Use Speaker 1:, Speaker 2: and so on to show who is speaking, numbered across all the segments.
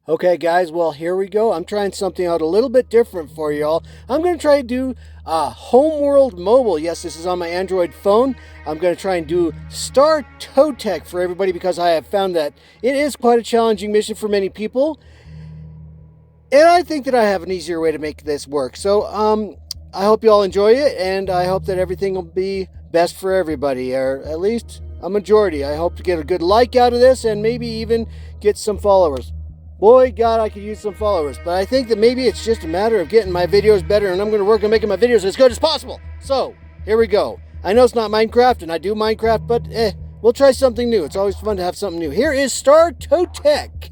Speaker 1: Okay, guys, well, here we go. I'm trying something out a little bit different for y'all. I'm going to try to do Homeworld Mobile. Yes, this is on my Android phone. I'm going to try and do Star Totek for everybody because I have found that it is quite a challenging mission for many people. And I think that I have an easier way to make this work. So, I hope you all enjoy it, and I hope that everything will be best for everybody, or at least a majority. I hope to get a good like out of this and maybe even get some followers. Boy, God, I could use some followers. But I think that maybe it's just a matter of getting my videos better, and I'm going to work on making my videos as good as possible. So, here we go. I know it's not Minecraft, and I do Minecraft, but we'll try something new. It's always fun to have something new. Here is Star Totek.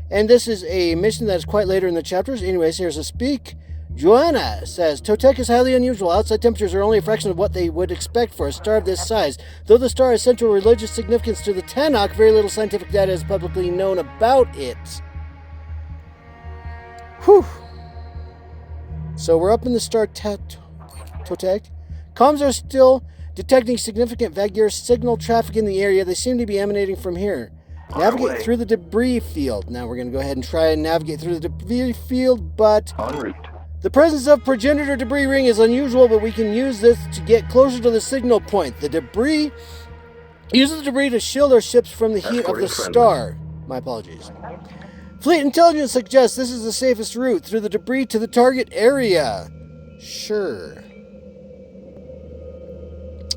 Speaker 1: And this is a mission that is quite later in the chapters. Anyways, here's a speak. Joanna says, Totek is highly unusual. Outside temperatures are only a fraction of what they would expect for a star of this size. Though the star has central religious significance to the Tanakh, very little scientific data is publicly known about it. Whew. So we're up in the Star Totek. Comms are still detecting significant vagus signal traffic in the area. They seem to be emanating from here. Navigate through the debris field. Now we're going to go ahead and try and navigate through the debris field, but the presence of progenitor debris ring is unusual, but we can use this to get closer to the signal point. The debris uses the debris to shield our ships from the heat of the star. My apologies. Fleet intelligence suggests this is the safest route through the debris to the target area. Sure.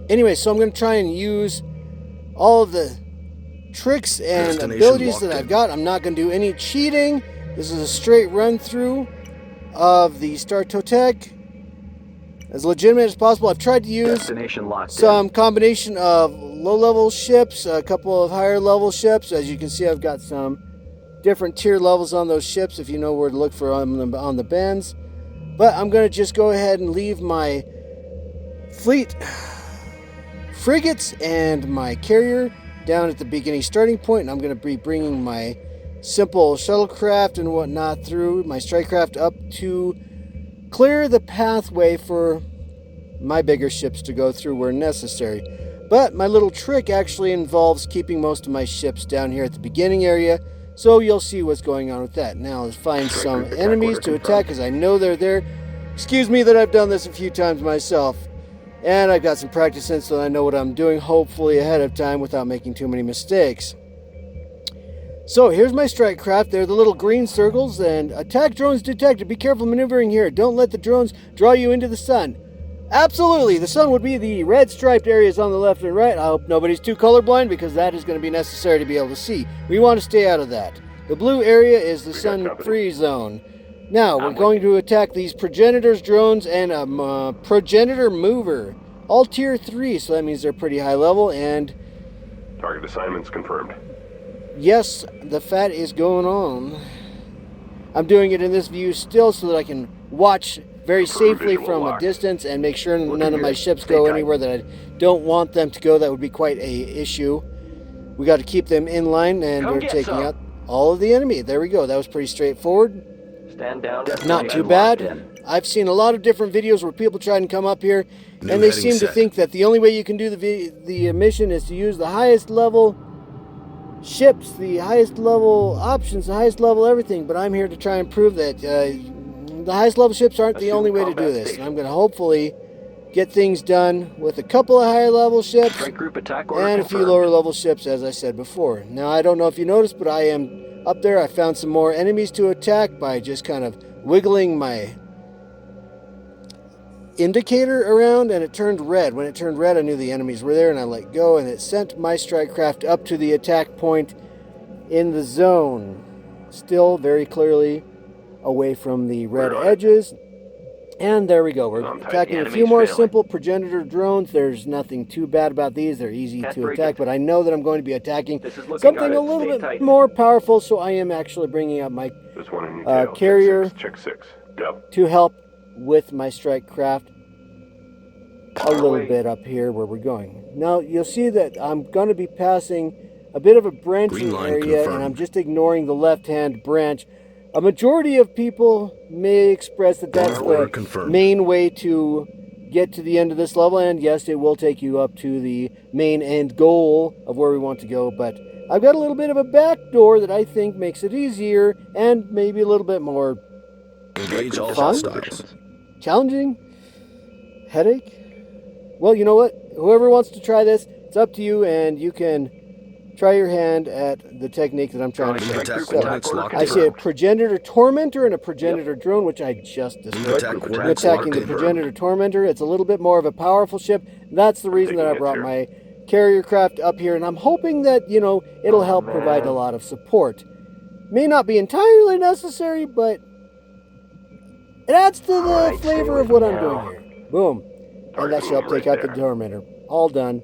Speaker 1: Anyway, so I'm going to try and use all of the tricks and abilities that I've got. I'm not going to do any cheating. This is a straight run through of the Star Totek as legitimate as possible. I've tried to use some combination of low-level ships, a couple of higher-level ships. As you can see, I've got some different tier levels on those ships if you know where to look for on the bends. But I'm going to just go ahead and leave my fleet frigates and my carrier down at the beginning starting point, and I'm going to be bringing my simple shuttlecraft and whatnot through, my strike craft up to clear the pathway for my bigger ships to go through where necessary. But my little trick actually involves keeping most of my ships down here at the beginning area, so you'll see what's going on with that. Now let's find some enemies to attack because I know they're there. Excuse me that I've done this a few times myself. And I've got some practice in so I know what I'm doing, hopefully ahead of time without making too many mistakes. So here's my strike craft. They're the little green circles, and attack drones detected. Be careful maneuvering here. Don't let the drones draw you into the sun. Absolutely, the sun would be the red striped areas on the left and right. I hope nobody's too colorblind because that is going to be necessary to be able to see. We want to stay out of that. The blue area is the sun-free zone. Now, we're going to attack these progenitors, drones, and a progenitor mover. All tier 3, so that means they're pretty high level, and
Speaker 2: target assignments confirmed.
Speaker 1: Yes, the fat is going on. I'm doing it in this view still so that I can watch very safely from a distance and make sure none of my ships go anywhere that I don't want them to go. That would be quite a issue. We got to keep them in line, and we're taking out all of the enemy. There we go. That was pretty straightforward.
Speaker 3: Stand down.
Speaker 1: Not too bad. I've seen a lot of different videos where people try and come up here, and they seem to think that the only way you can do the mission is to use the highest level ships, the highest level options, the highest level everything. But I'm here to try and prove that the highest level ships aren't the only way to do this. And I'm going to hopefully get things done with a couple of higher level ships and a few lower level ships, as I said before. Now, I don't know if you noticed, but I am up there. I found some more enemies to attack by just kind of wiggling my indicator around, and it turned red. When it turned red, I knew the enemies were there, and I let go, and it sent my strike craft up to the attack point in the zone. Still very clearly away from the red edges. And there we go. We're attacking a few more simple progenitor drones. There's nothing too bad about these. They're easy to attack, but I know that I'm going to be attacking something a little bit more powerful, so I am actually bringing up my carrier to help with my strike craft a little bit up here where we're going. Now, you'll see that I'm going to be passing a bit of a branching area, and I'm just ignoring the left-hand branch. A majority of people may express that that's the main way to get to the end of this level, and yes, it will take you up to the main end goal of where we want to go, but I've got a little bit of a back door that I think makes it easier and maybe a little bit more
Speaker 3: Engage all
Speaker 1: fun,
Speaker 3: hostiles.
Speaker 1: challenging, headache. Well, you know what? Whoever wants to try this, it's up to you, and you can try your hand at the technique that I'm trying to show.
Speaker 3: Attack
Speaker 1: So,
Speaker 3: coordinates locked
Speaker 1: I see a
Speaker 3: confirmed.
Speaker 1: progenitor tormentor and a progenitor drone, which I just destroyed.
Speaker 3: Attack
Speaker 1: I'm
Speaker 3: coordinates
Speaker 1: attacking the
Speaker 3: locked
Speaker 1: progenitor tormentor. It's a little bit more of a powerful ship. That's the reason that I brought my carrier craft up here, and I'm hoping that, you know, it'll help provide a lot of support. May not be entirely necessary, but it adds to the flavor of what I'm doing here. Boom. And that shall take out the tormentor. All done.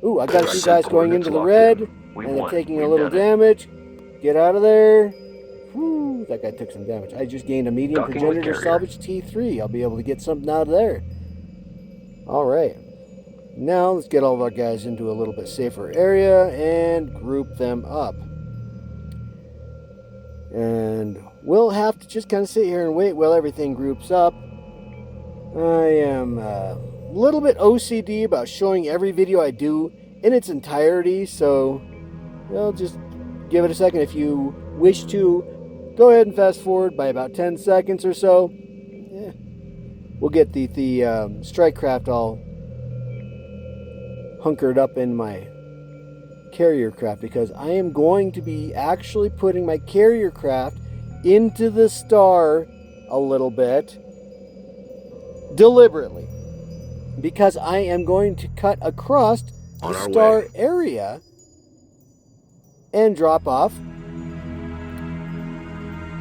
Speaker 1: Ooh, I got a few guys going into the red, and they're taking a little damage. Get out of there. Whew, that guy took some damage. I just gained a medium progenitor salvage T3. I'll be able to get something out of there. All right. Now let's get all of our guys into a little bit safer area and group them up. And we'll have to just kind of sit here and wait while everything groups up. I am a little bit OCD about showing every video I do in its entirety, so well, just give it a second. If you wish to, go ahead and fast forward by about 10 seconds or so. Yeah. We'll get the strike craft all hunkered up in my carrier craft, because I am going to be actually putting my carrier craft into the star a little bit deliberately, because I am going to cut across the star area and drop off.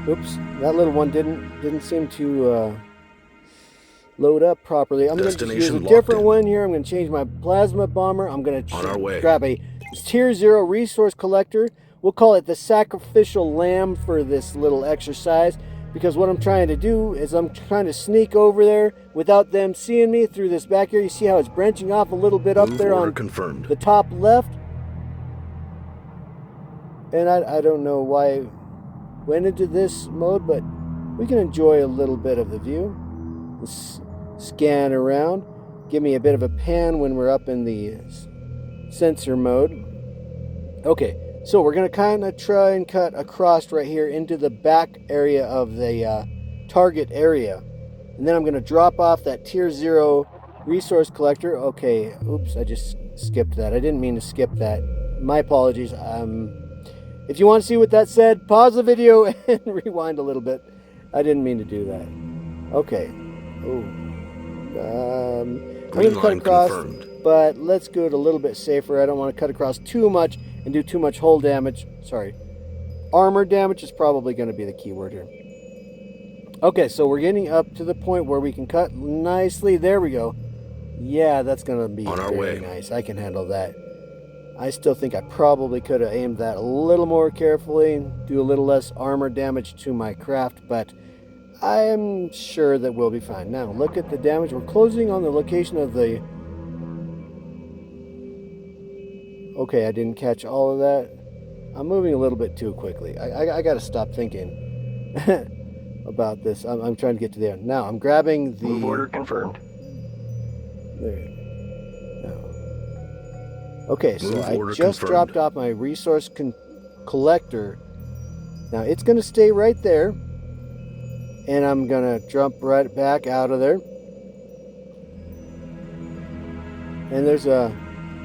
Speaker 1: Oops, that little one didn't seem to load up properly. I'm going to use a different one here. I'm going to change my plasma bomber. I'm going to grab a tier 0 resource collector. We'll call it the sacrificial lamb for this little exercise, because what I'm trying to do is I'm trying to sneak over there without them seeing me through this back area. You see how it's branching off a little bit up there on the top left? And I don't know why I went into this mode, but we can enjoy a little bit of the view. Let's scan around. Give me a bit of a pan when we're up in the sensor mode. Okay, so we're going to kind of try and cut across right here into the back area of the target area. And then I'm going to drop off that tier 0 resource collector. Okay, oops, I just skipped that. I didn't mean to skip that. My apologies. If you want to see what that said, pause the video and rewind a little bit. I didn't mean to do that. Okay. I'm going to cut across, but let's go it a little bit safer. I don't want to cut across too much and do too much hull damage. Sorry. Armor damage is probably going to be the key word here. Okay, so we're getting up to the point where we can cut nicely. There we go. Yeah, that's going to be very nice. I can handle that. I still think I probably could have aimed that a little more carefully, do a little less armor damage to my craft, but I am sure that we'll be fine. Now, look at the damage. We're closing on the location of the... Okay, I didn't catch all of that. I'm moving a little bit too quickly. I got to stop thinking about this. I'm trying to get to the end. Now, I'm grabbing the...
Speaker 2: Move order confirmed.
Speaker 1: There. Okay, so I just dropped off my resource collector. Now, it's going to stay right there. And I'm going to jump right back out of there. And there's a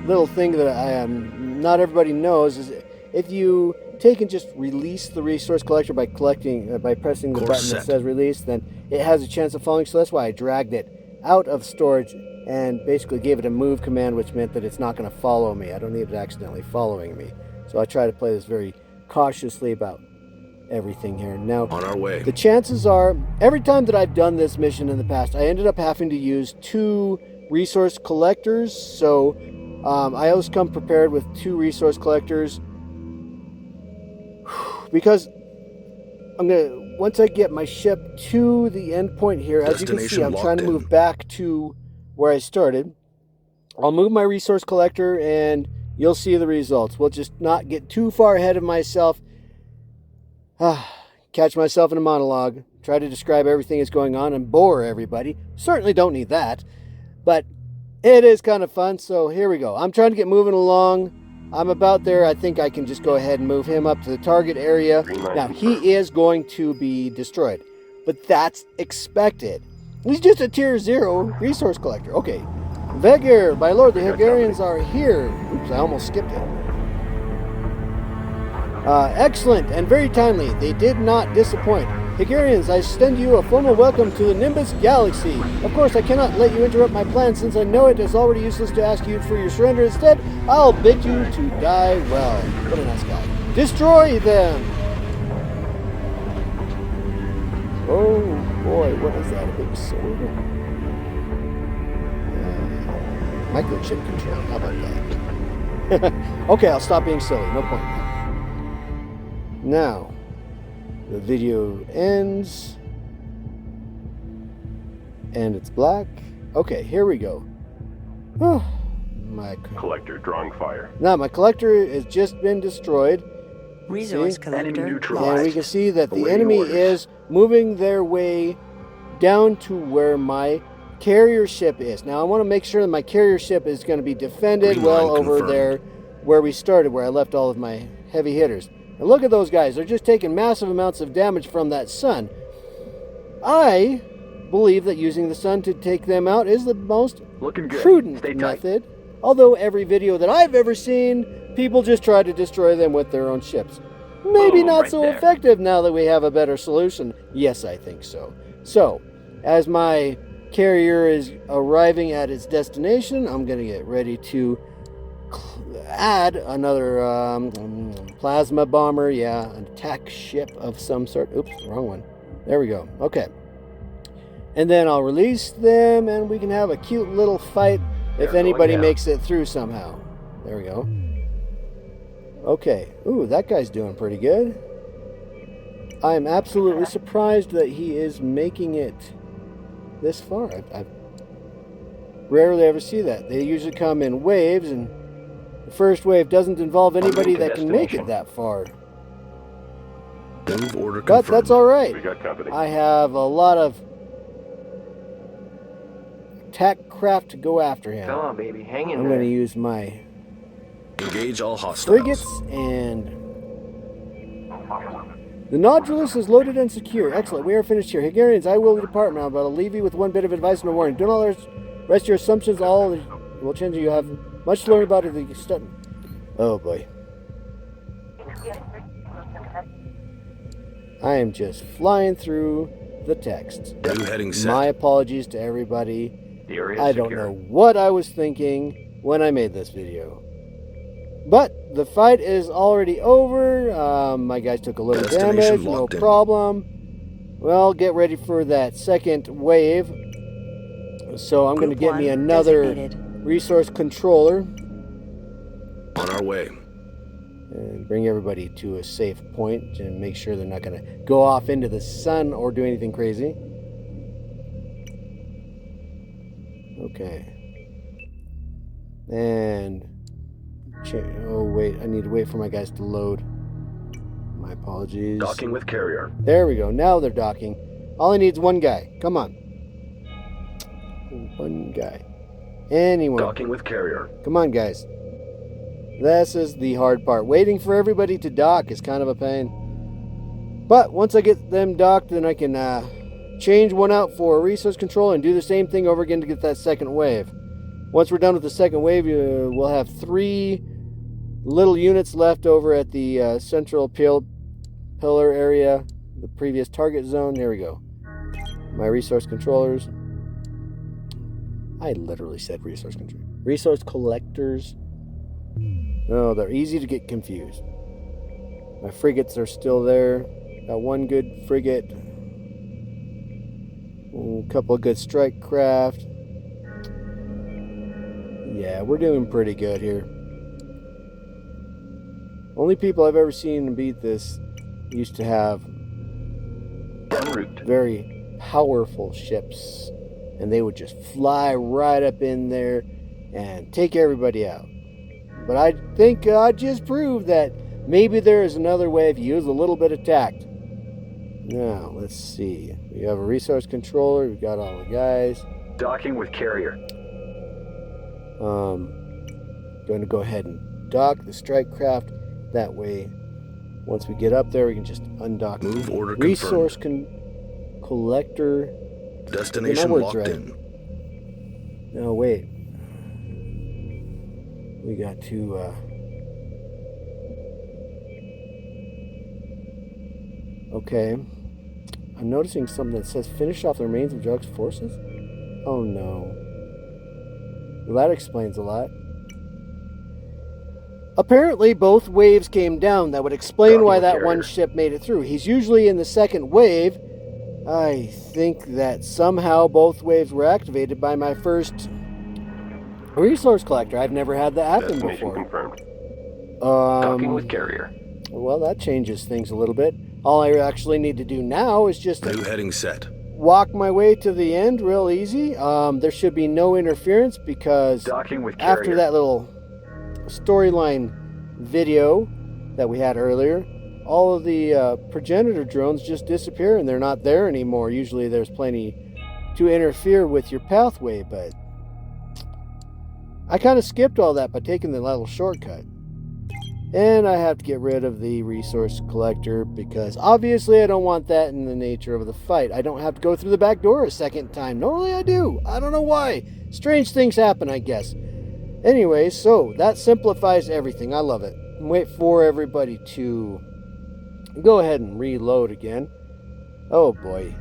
Speaker 1: little thing that not everybody knows, is if you take and just release the resource collector by pressing the button that says release, then it has a chance of falling. So that's why I dragged it out of storage and basically gave it a move command, which meant that it's not going to follow me. I don't need it accidentally following me. So I try to play this very cautiously about everything here. Now, the chances are, every time that I've done this mission in the past, I ended up having to use 2 resource collectors. So I always come prepared with 2 resource collectors, because once I get my ship to the end point here, as you can see, I'm trying to move back to where I started. I'll move my resource collector and you'll see the results. We'll just not get too far ahead of myself. Catch myself in a monologue, try to describe everything that's going on and bore everybody. Certainly don't need that. But it is kind of fun, so here we go. I'm trying to get moving along. I'm about there. I think I can just go ahead and move him up to the target area. Now, he is going to be destroyed, but that's expected. He's just a tier 0 resource collector. Okay. Vegir, by Lord, the Hungarians are here. Oops, I almost skipped it. Excellent and very timely. They did not disappoint. Hungarians, I extend you a formal welcome to the Nimbus Galaxy. Of course, I cannot let you interrupt my plan since I know it is already useless to ask you for your surrender. Instead, I'll bid you to die well. What a nice guy. Destroy them! Oh boy, what is that? A big sword? Microchip control. How about that? Okay, I'll stop being silly. No point. Now, the video ends. And it's black. Okay, here we go. Oh, my
Speaker 2: Collector drawing fire.
Speaker 1: Now, my collector has just been destroyed.
Speaker 3: Resource collector.
Speaker 1: And we can see that the enemy is moving their way down to where my carrier ship is. Now, I want to make sure that my carrier ship is going to be defended well over there where we started, where I left all of my heavy hitters. And look at those guys. They're just taking massive amounts of damage from that sun. I believe that using the sun to take them out is the most prudent method. Although every video that I've ever seen, people just try to destroy them with their own ships. Maybe not so effective now that we have a better solution. Yes, I think so. So, as my carrier is arriving at its destination, I'm going to get ready to add another plasma bomber. Yeah, an attack ship of some sort. Oops, wrong one. There we go. Okay. And then I'll release them and we can have a cute little fight if anybody makes it through somehow. There we go. Okay. Ooh, that guy's doing pretty good. I am absolutely surprised that he is making it this far. I rarely ever see that. They usually come in waves, and the first wave doesn't involve anybody that can make it that far. But that's all right. I have a lot of attack craft to go after him.
Speaker 3: Come on, baby, hang in
Speaker 1: I'm
Speaker 3: there.
Speaker 1: going to use my
Speaker 4: Engage all hostiles.
Speaker 1: frigates, and the Nautilus is loaded and secure. Excellent. We are finished here. Hungarians, I will depart now, but I'll leave you with one bit of advice and a warning. Do not rest your assumptions. All will change. You have much to learn about it. Oh boy. I am just flying through the text.
Speaker 4: New heading set.
Speaker 1: My apologies to everybody.
Speaker 2: The area
Speaker 1: I
Speaker 2: is
Speaker 1: don't
Speaker 2: secure.
Speaker 1: know what I was thinking when I made this video. But the fight is already over. My guys took a little damage, no problem. Well, get ready for that second wave. So I'm going to get me another resource controller.
Speaker 4: On our way.
Speaker 1: And bring everybody to a safe point and make sure they're not going to go off into the sun or do anything crazy. Okay. And oh wait, I need to wait for my guys to load. My apologies.
Speaker 4: Docking with carrier.
Speaker 1: There we go. Now they're docking. All I need is one guy. Come on. One guy. Anyone.
Speaker 4: Docking with carrier.
Speaker 1: Come on, guys. This is the hard part. Waiting for everybody to dock is kind of a pain. But once I get them docked, then I can change one out for resource control and do the same thing over again to get that second wave. Once we're done with the second wave, we'll have 3 little units left over at the central pillar area, the previous target zone. There we go. My resource controllers. I literally said resource control. Resource collectors. No, they're easy to get confused. My frigates are still there. Got one good frigate. A couple of good strike craft. Yeah, we're doing pretty good here. Only people I've ever seen beat this used to have very powerful ships. And they would just fly right up in there and take everybody out. But I think I just proved that maybe there is another way if you use a little bit of tact. Now, let's see. We have a resource controller. We've got all the guys.
Speaker 4: Docking with carrier.
Speaker 1: Going to go ahead and dock the strike craft. That way, once we get up there, we can just undock
Speaker 4: Move
Speaker 1: the
Speaker 4: order
Speaker 1: resource
Speaker 4: confirmed.
Speaker 1: collector.
Speaker 4: Destination
Speaker 1: words
Speaker 4: locked
Speaker 1: right.
Speaker 4: in.
Speaker 1: No, wait. We got to... Okay. I'm noticing something that says finish off the remains of Jug's forces? Oh no. Well, that explains a lot. Apparently both waves came down. That would explain why that one ship made it through. He's usually in the second wave. I think that somehow both waves were activated by my first resource collector. I've never had that happen
Speaker 2: Destination
Speaker 1: before.
Speaker 2: confirmed.
Speaker 3: Docking with carrier.
Speaker 1: Well, that changes things a little bit. All I actually need to do now is just
Speaker 4: New heading set.
Speaker 1: walk my way to the end real easy. There should be no interference because
Speaker 3: Docking with carrier.
Speaker 1: after that little storyline video that we had earlier, all of the progenitor drones just disappear and they're not there anymore. Usually there's plenty to interfere with your pathway, but I kind of skipped all that by taking the little shortcut. And I have to get rid of the resource collector because obviously I don't want that in the nature of the fight. I don't have to go through the back door a second time. Normally I do. I don't know why. Strange things happen, I guess. Anyway, so that simplifies everything. I love it. Wait for everybody to go ahead and reload again. Oh boy.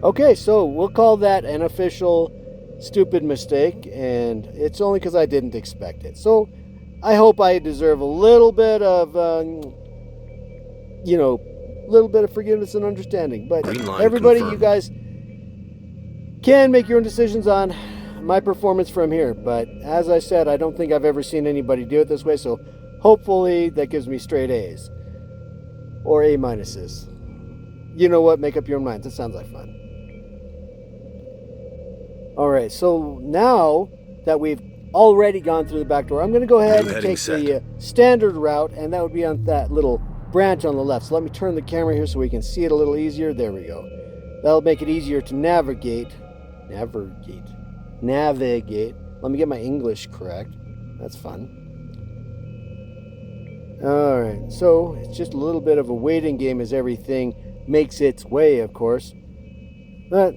Speaker 1: Okay, so we'll call that an official stupid mistake, and it's only because I didn't expect it. So I hope I deserve a little bit of, little bit of forgiveness and understanding. But everybody,
Speaker 4: confirmed.
Speaker 1: you guys can make your own decisions on my performance from here. But as I said, I don't think I've ever seen anybody do it this way. So hopefully that gives me straight A's or A minuses. You know what? Make up your own minds. It sounds like fun. All right. So now that we've already gone through the back door, I'm going to go ahead and take the standard route, and that would be on that little branch on the left. So let me turn the camera here so we can see it a little easier. There we go. That'll make it easier to navigate. Let me get my English correct. That's fun. All right, so it's just a little bit of a waiting game as everything makes its way, of course. But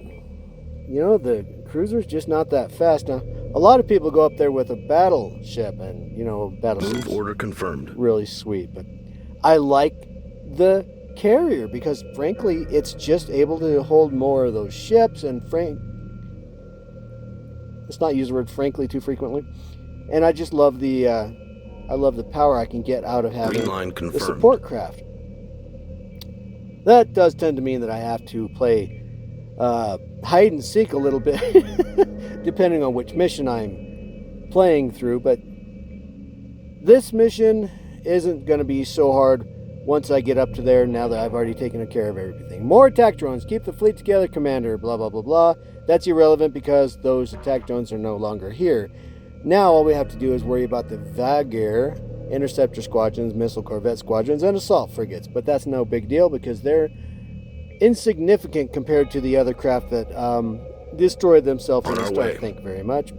Speaker 1: the cruiser's just not that fast now. A lot of people go up there with a battleship, and battleship's
Speaker 4: Move order confirmed.
Speaker 1: really sweet. But I like the carrier because, frankly, it's just able to hold more of those ships. And let's not use the word "frankly" too frequently. And I just love the power I can get out of having the support craft. That does tend to mean that I have to play hide and seek a little bit depending on which mission I'm playing through, but this mission isn't going to be so hard once I get up to there, now that I've already taken care of everything. More attack drones. Keep the fleet together, Commander. Blah, blah, blah, blah. That's irrelevant because those attack drones are no longer here. Now all we have to do is worry about the Vagair interceptor squadrons, missile corvette squadrons, and assault frigates. But that's no big deal because they're insignificant compared to the other craft that destroyed themselves in the start. Thank you very much.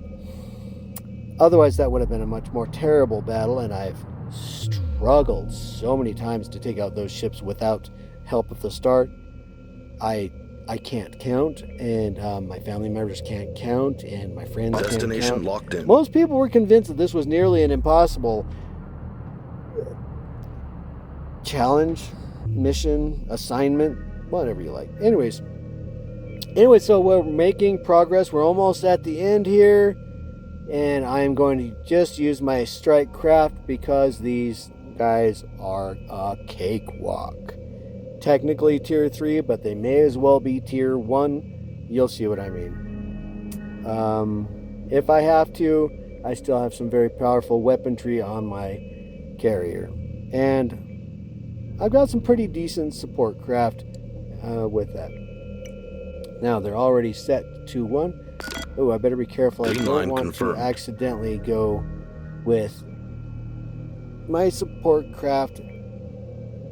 Speaker 1: Otherwise, that would have been a much more terrible battle, and I've struggled so many times to take out those ships without help at the start. I can't count, and my family members can't count, and my friends can't count.
Speaker 4: Destination locked in.
Speaker 1: Most people were convinced that this was nearly an impossible challenge, mission, assignment, whatever you like. Anyway, so we're making progress. We're almost at the end here, and I'm going to just use my strike craft because these guys are a cakewalk. Technically tier 3, but they may as well be tier 1. You'll see what I mean. If I have to, I still have some very powerful weaponry on my carrier, and I've got some pretty decent support craft with that. Now they're already set to 1. Oh, I better be careful. I don't want to accidentally go with my support craft.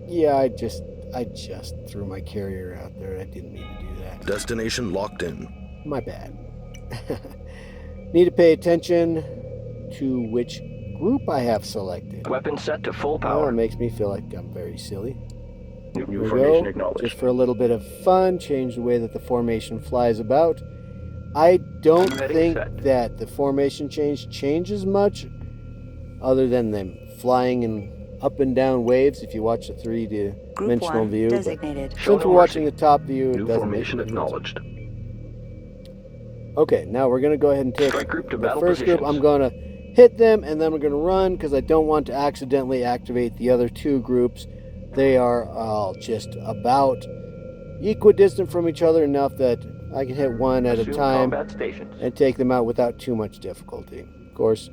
Speaker 1: Yeah, I just threw my carrier out there. I didn't mean to do that.
Speaker 4: Destination locked in.
Speaker 1: My bad. Need to pay attention to which group I have selected.
Speaker 3: Weapon set to full
Speaker 1: Oh, it
Speaker 3: power.
Speaker 1: makes me feel like I'm very silly.
Speaker 3: New
Speaker 1: Here we
Speaker 3: formation
Speaker 1: go.
Speaker 3: acknowledged.
Speaker 1: Just for a little bit of fun, change the way that the formation flies about. I don't
Speaker 3: Ready,
Speaker 1: think
Speaker 3: set.
Speaker 1: that the formation changes much, other than them flying in up and down waves if you watch the
Speaker 5: Group
Speaker 1: three-dimensional
Speaker 5: 1
Speaker 1: view. But
Speaker 5: designated.
Speaker 3: Show
Speaker 1: since
Speaker 3: no
Speaker 1: we're watching
Speaker 3: mercy.
Speaker 1: the top view, it
Speaker 4: New
Speaker 1: doesn't make
Speaker 4: formation
Speaker 1: any difference.
Speaker 4: acknowledged.
Speaker 1: Okay, now we're going to go ahead and take
Speaker 3: Strike group to
Speaker 1: the
Speaker 3: battle
Speaker 1: first group.
Speaker 3: positions.
Speaker 1: I'm going to hit them, and then we're going to run because I don't want to accidentally activate the other two groups. They are just about equidistant from each other enough that I can hit one at a
Speaker 3: Assume
Speaker 1: time
Speaker 3: combat stations.
Speaker 1: and take them out without too much difficulty. Of course,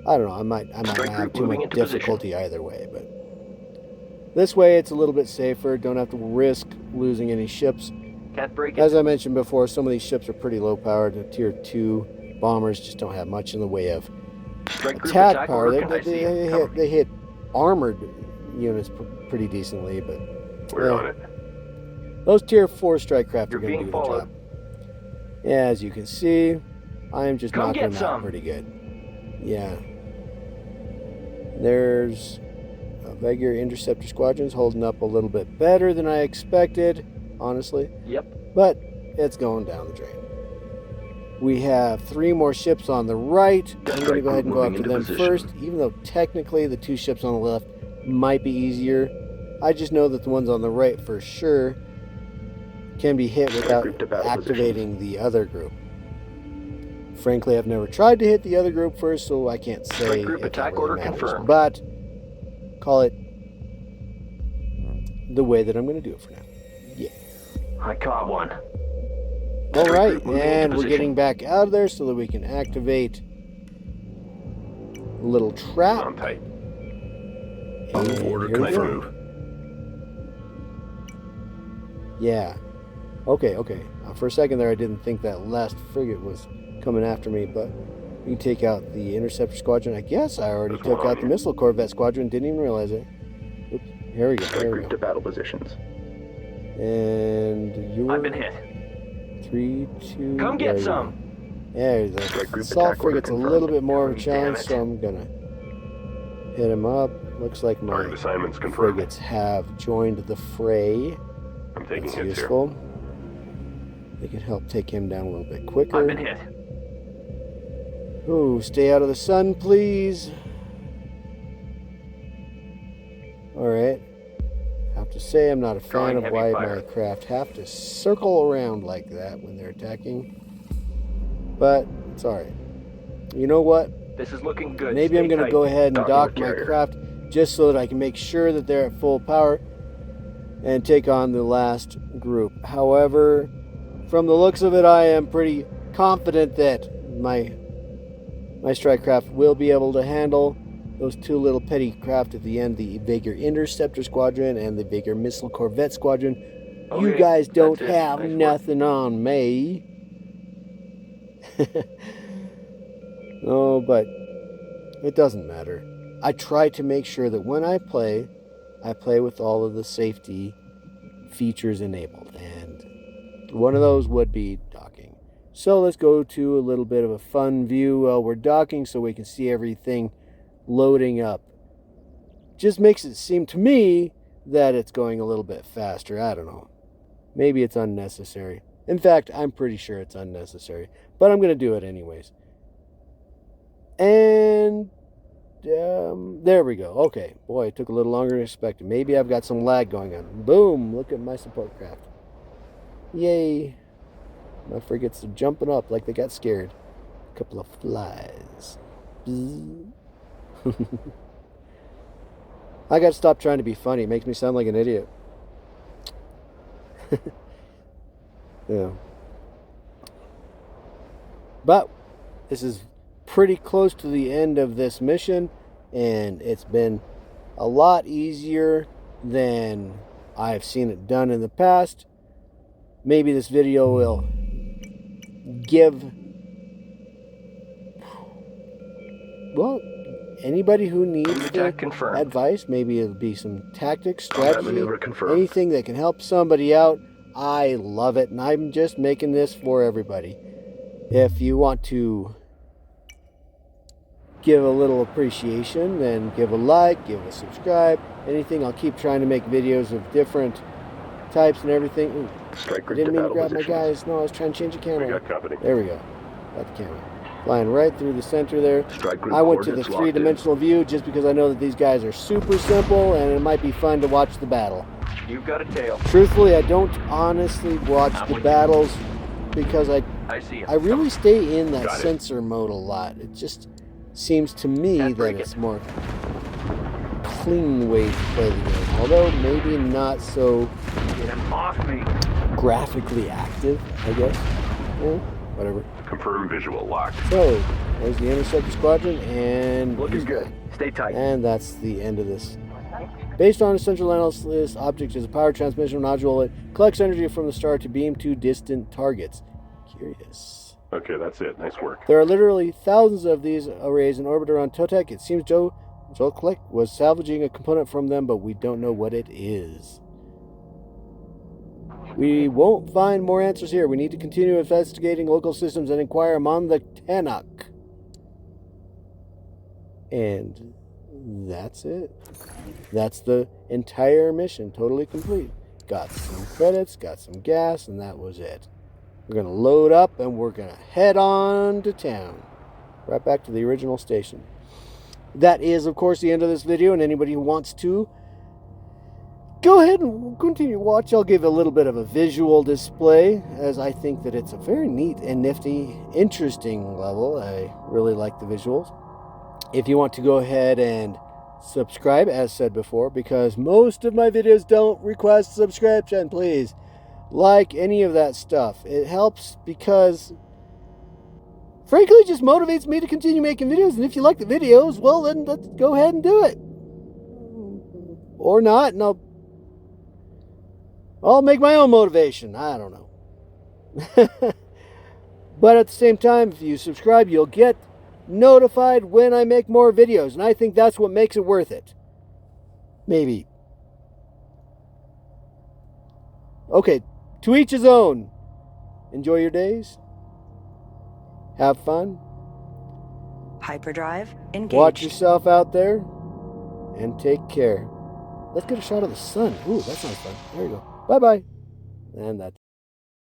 Speaker 1: I don't know, I might not
Speaker 3: Strike
Speaker 1: have
Speaker 3: group
Speaker 1: too
Speaker 3: moving
Speaker 1: much
Speaker 3: into position.
Speaker 1: difficulty either way, but this way it's a little bit safer. Don't have to risk losing any ships.
Speaker 3: Can't break it.
Speaker 1: As I mentioned before, some of these ships are pretty low powered. The tier 2 bombers just don't have much in the way of
Speaker 3: Strike group
Speaker 1: attack power.
Speaker 3: order. Can I see it? Cover.
Speaker 1: They hit armored units pretty decently, but
Speaker 2: We're on it.
Speaker 1: those tier 4 strike craft are
Speaker 3: You're
Speaker 1: going to
Speaker 3: being
Speaker 1: do the
Speaker 3: followed.
Speaker 1: job. Yeah, as you can see, I am just
Speaker 3: Come
Speaker 1: knocking
Speaker 3: get
Speaker 1: them out
Speaker 3: some.
Speaker 1: pretty good. Yeah. There's regular interceptor squadrons holding up a little bit better than I expected, honestly.
Speaker 3: Yep.
Speaker 1: But it's going down the drain. We have 3 more ships on the right. I'm going to go ahead and go
Speaker 4: Moving
Speaker 1: after
Speaker 4: into
Speaker 1: them
Speaker 4: position.
Speaker 1: first, even though technically the 2 ships on the left might be easier. I just know that the ones on the right for sure can be hit without
Speaker 4: group to battle
Speaker 1: activating the other group. Frankly, I've never tried to hit the other group first, so I can't say
Speaker 3: Strike group
Speaker 1: if that
Speaker 3: attack
Speaker 1: really
Speaker 3: order
Speaker 1: matters.
Speaker 3: confirmed.
Speaker 1: But call it the way that I'm going to do it for now. Yeah.
Speaker 3: I caught one.
Speaker 1: All
Speaker 3: Strike
Speaker 1: right,
Speaker 3: group moving
Speaker 1: and
Speaker 3: into
Speaker 1: we're
Speaker 3: position.
Speaker 1: getting back out of there so that we can activate a little trap.
Speaker 2: On tight.
Speaker 1: And
Speaker 4: Order
Speaker 1: here we go.
Speaker 4: confirmed.
Speaker 1: Yeah. Okay. For a second there, I didn't think that last frigate was coming after me, but we can take out the interceptor squadron. I guess I already
Speaker 2: There's one
Speaker 1: took
Speaker 2: on
Speaker 1: out the
Speaker 2: you.
Speaker 1: missile corvette squadron. Didn't even realize it. Oops. Here we go.
Speaker 3: Strike
Speaker 1: Here we
Speaker 3: group
Speaker 1: go.
Speaker 3: to battle positions.
Speaker 1: And you
Speaker 3: I've been hit.
Speaker 1: 3, 2.
Speaker 3: Come
Speaker 1: there
Speaker 3: get
Speaker 1: we go.
Speaker 3: some.
Speaker 1: Yeah, the
Speaker 3: Strike group
Speaker 1: assault
Speaker 3: attack order
Speaker 1: frigate's a
Speaker 3: confirmed.
Speaker 1: little bit more of a
Speaker 3: Damn
Speaker 1: challenge,
Speaker 3: it.
Speaker 1: so I'm gonna hit him up. Looks like my
Speaker 2: Target assignments confirmed.
Speaker 1: frigates have joined the fray.
Speaker 2: I'm taking
Speaker 1: That's
Speaker 2: hits
Speaker 1: useful. They can help take him down a little bit quicker.
Speaker 3: I've been hit.
Speaker 1: Ooh, stay out of the sun, please. Alright. Have to say I'm not a fan
Speaker 3: Drawing
Speaker 1: of
Speaker 3: heavy
Speaker 1: why
Speaker 3: fire.
Speaker 1: my craft have to circle around like that when they're attacking. But it's alright. You know what?
Speaker 3: This is looking good.
Speaker 1: Maybe I'm
Speaker 3: Stay
Speaker 1: going to
Speaker 3: tight.
Speaker 1: go ahead and
Speaker 3: Docking
Speaker 1: dock
Speaker 3: with
Speaker 1: my
Speaker 3: carrier.
Speaker 1: craft just so that I can make sure that they're at full power and take on the last group. However, from the looks of it, I am pretty confident that my strike craft will be able to handle those 2 little petty craft at the end, the Vigor Interceptor Squadron and the Vigor Missile Corvette Squadron. You
Speaker 3: Okay,
Speaker 1: guys don't
Speaker 3: that's it.
Speaker 1: have
Speaker 3: Nice work.
Speaker 1: nothing on me. Oh, but it doesn't matter. I try to make sure that when I play with all of the safety features enabled, and one of those would be docking. So let's go to a little bit of a fun view while we're docking so we can see everything loading up. Just makes it seem to me that it's going a little bit faster. I don't know. Maybe it's unnecessary. In fact, I'm pretty sure it's unnecessary, but I'm going to do it anyways. And there we go. Okay. Boy, it took a little longer than expected. Maybe I've got some lag going on. Boom. Look at my support craft. Yay. My frigates are jumping up like they got scared. A couple of flies. Bzz. I got to stop trying to be funny. It makes me sound like an idiot. Yeah. But this is pretty close to the end of this mission, and it's been a lot easier than I've seen it done in the past. Maybe this video will give, well, anybody who needs
Speaker 3: Group
Speaker 1: the
Speaker 3: attack confirmed.
Speaker 1: advice. Maybe it'll be some tactics,
Speaker 4: Combat
Speaker 1: strategy,
Speaker 4: maneuver confirmed.
Speaker 1: anything that can help somebody out. I love it, and I'm just making this for everybody. If you want to give a little appreciation, then give a like, give a subscribe, anything. I'll keep trying to make videos of different types and everything. Ooh,
Speaker 2: Strike
Speaker 1: I
Speaker 2: group
Speaker 1: didn't
Speaker 2: to
Speaker 1: mean to
Speaker 2: battle
Speaker 1: grab my
Speaker 2: positions.
Speaker 1: guys. No, I was trying to change the
Speaker 2: We
Speaker 1: camera.
Speaker 2: got company.
Speaker 1: There we go. Got the camera. Flying right through the center there.
Speaker 3: Strike group
Speaker 1: I went to the
Speaker 3: coordinates locked in.
Speaker 1: three-dimensional view just because I know that these guys are super simple and it might be fun to watch the battle.
Speaker 3: You've got a tail.
Speaker 1: Truthfully, I don't honestly watch the battles because
Speaker 3: I see him.
Speaker 1: I really stay in that
Speaker 2: Got it.
Speaker 1: sensor mode a lot. It just seems to me
Speaker 3: Can't
Speaker 1: that
Speaker 3: break
Speaker 1: it's
Speaker 3: it.
Speaker 1: more clean way to play the game. Although maybe not so
Speaker 3: Get him off me.
Speaker 1: graphically active, I guess. Yeah, whatever.
Speaker 2: Confirm visual locked.
Speaker 1: So, there's the Interceptor Squadron, and
Speaker 3: Looking good. Stay tight.
Speaker 1: And that's the end of this. Based on a central analysis, object is a power transmission nodule. It collects energy from the star to beam to distant targets. Curious.
Speaker 2: Okay, that's it. Nice work.
Speaker 1: There are literally thousands of these arrays in orbit around Totek. It seems Joe Click was salvaging a component from them, but we don't know what it is. We won't find more answers here. We need to continue investigating local systems and inquire among the Tanakh. And that's it. That's the entire mission, totally complete. Got some credits, got some gas, and that was it. We're going to load up and we're going to head on to town. Right back to the original station. That is, of course, the end of this video, and anybody who wants to go ahead and continue to watch. I'll give a little bit of a visual display, as I think that it's a very neat and nifty, interesting level. I really like the visuals. If you want to go ahead and subscribe, as said before, because most of my videos don't request subscription, please like any of that stuff. It helps because, frankly, it just motivates me to continue making videos. And if you like the videos, well, then let's go ahead and do it. Or not, and I'll make my own motivation. I don't know. But at the same time, if you subscribe, you'll get notified when I make more videos. And I think that's what makes it worth it. Maybe. Okay, to each his own. Enjoy your days. Have fun.
Speaker 5: Hyperdrive engaged.
Speaker 1: Watch yourself out there. And take care. Let's get a shot of the sun. Ooh, that sounds fun. There you go. Bye-bye. And that's